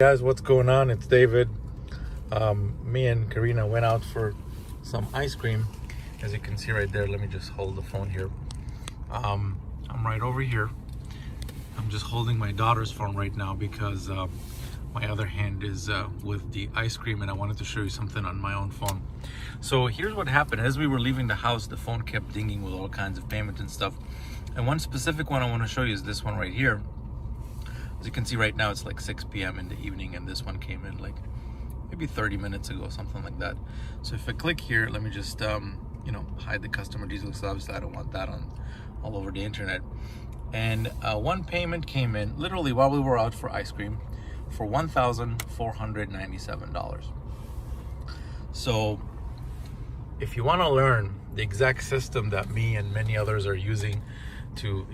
Guys, what's going on? It's David. Me and Karina went out for some ice cream. As you can see right there, let me just hold the phone here. I'm right over here. I'm just holding my daughter's phone right now because my other hand is with the ice cream, and I wanted to show you something on my own phone. So here's what happened. As we were leaving the house, the phone kept dinging with all kinds of payments and stuff. And one specific one I want to show you is this one right here. As you can see right now, it's like 6 p.m. in the evening, and this one came in like maybe 30 minutes ago, something like that. So if I click here, let me just hide the customer details, because obviously I don't want that on all over the internet. And one payment came in literally while we were out for ice cream for $1,497. So if you want to learn the exact system that me and many others are using to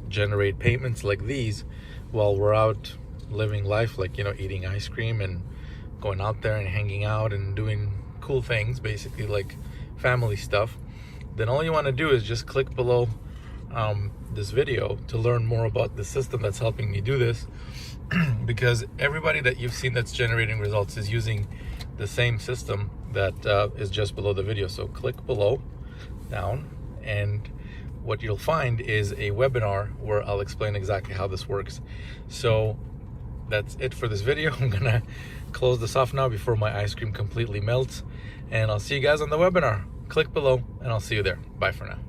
generate payments like these while we're out living life, like eating ice cream and going out there and hanging out and doing cool things, basically like family stuff, then all you want to do is just click below this video to learn more about the system that's helping me do this. Because everybody that you've seen that's generating results is using the same system that is just below the video. So click below down, and what you'll find is a webinar where I'll explain exactly how this works. So that's it for this video. I'm gonna close this off now before my ice cream completely melts, and I'll see you guys on the webinar. Click below and I'll see you there. Bye for now.